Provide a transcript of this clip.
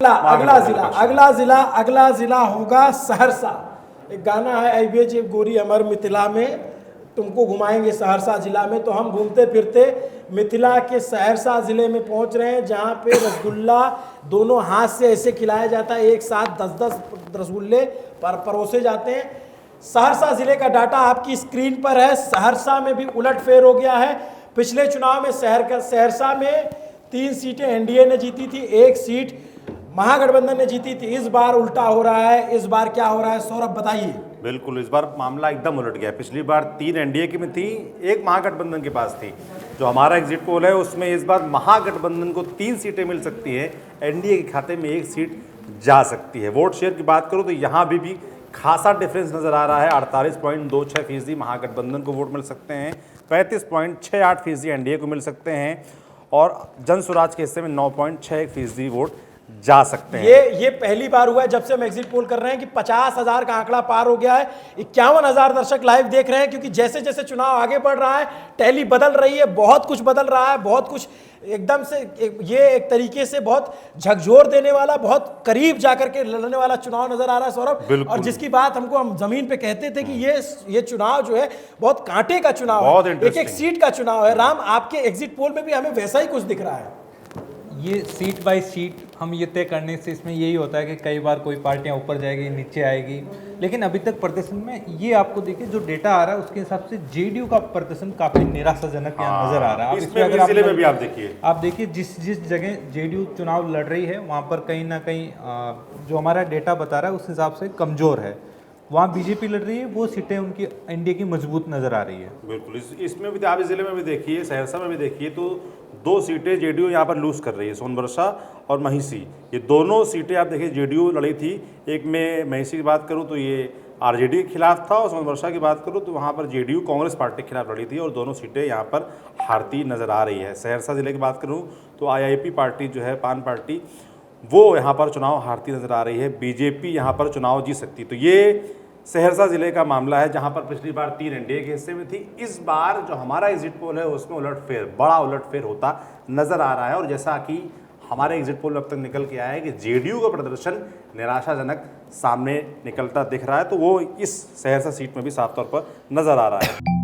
अगला जिला होगा सहरसा। एक गाना है ऐबे गोरी अमर मिथिला में, तुमको घुमाएंगे सहरसा जिला में। तो हम घूमते फिरते मिथिला के सहरसा जिले में पहुंच रहे हैं, जहां पे रसगुल्ला दोनों हाथ से ऐसे खिलाया जाता है, एक साथ 10-10 रसगुल्ले परोसे जाते हैं। सहरसा जिले का डाटा आपकी स्क्रीन पर है। सहरसा में भी उलटफेर हो गया है। पिछले चुनाव में सहरसा में 3 सीटें एनडीए ने जीती थी, 1 सीट महागठबंधन ने जीती थी। इस बार उल्टा हो रहा है। इस बार क्या हो रहा है सौरभ, बताइए। बिल्कुल, इस बार मामला एकदम उलट गया। पिछली बार 3 एनडीए की में थी, 1 महागठबंधन के पास थी। जो हमारा एग्जिट पोल है उसमें इस बार महागठबंधन को 3 सीटें मिल सकती है, एनडीए के खाते में 1 सीट जा सकती है। वोट शेयर की बात करूं तो यहाँ भी खासा डिफरेंस नजर आ रहा है। 48.26% महागठबंधन को वोट मिल सकते हैं, 35.68% एनडीए को मिल सकते हैं, और जन स्वराज के हिस्से में 9.61% वोट जा सकते हैं। ये पहली बार हुआ है जब से हम एग्जिट पोल कर रहे हैं कि 50,000 का आंकड़ा पार हो गया है। 51,000 दर्शक लाइव देख रहे हैं, क्योंकि जैसे जैसे चुनाव आगे बढ़ रहा है टैली बदल रही है, बहुत कुछ बदल रहा है, बहुत कुछ एकदम से ये एक तरीके से बहुत झकझोर देने वाला, बहुत करीब जाकर के लड़ने वाला चुनाव नजर आ रहा है सौरभ। और जिसकी बात हम जमीन पे कहते थे कि ये चुनाव जो है बहुत कांटे का चुनाव है, एक सीट का चुनाव है। राम, आपके एग्जिट पोल में भी हमें वैसा ही कुछ दिख रहा है। ये सीट बाय सीट हम ये तय करने से इसमें यही होता है कि कई बार कोई पार्टियां ऊपर जाएगी, नीचे आएगी, लेकिन अभी तक प्रदर्शन में ये आपको देखिए जो डेटा आ रहा है उसके हिसाब से जेडीयू का प्रदर्शन काफी निराशाजनक यहाँ नजर आ रहा है। आप देखिए जिस जगह जेडीयू चुनाव लड़ रही है वहाँ पर कहीं ना कहीं जो हमारा डेटा बता रहा है उस हिसाब से कमजोर है। वहाँ बीजेपी लड़ रही है, वो सीटें उनकी एनडीए की मजबूत नजर आ रही है। बिल्कुल, इसमें भी आप इस जिले में भी देखिए, सहरसा में भी देखिए, तो 2 सीटें जेडीयू यहाँ पर लूज कर रही है, सोनबरसा और महिषी। ये दोनों सीटें आप देखिए जेडीयू लड़ी थी। एक में महिषी की बात करूँ तो ये आरजेडी के खिलाफ था, और सोनबरसा की बात करूँ तो वहाँ पर जेडीयू कांग्रेस पार्टी के खिलाफ लड़ी थी, और दोनों सीटें यहाँ पर हारती नजर आ रही है। सहरसा जिले की बात करूँ तो आईआईपी पार्टी जो है, पान पार्टी, वो यहाँ पर चुनाव हारती नजर आ रही है। बीजेपी यहाँ पर चुनाव जीत सकती। तो ये सहरसा जिले का मामला है, जहां पर पिछली बार 3 एनडीए के हिस्से में थी। इस बार जो हमारा एग्जिट पोल है उसमें उलटफेर, बड़ा उलटफेर होता नजर आ रहा है। और जैसा कि हमारे एग्जिट पोल अब तक निकल के आया है कि जेडीयू का प्रदर्शन निराशाजनक सामने निकलता दिख रहा है, तो वो इस सहरसा सीट में भी साफ तौर पर नजर आ रहा है।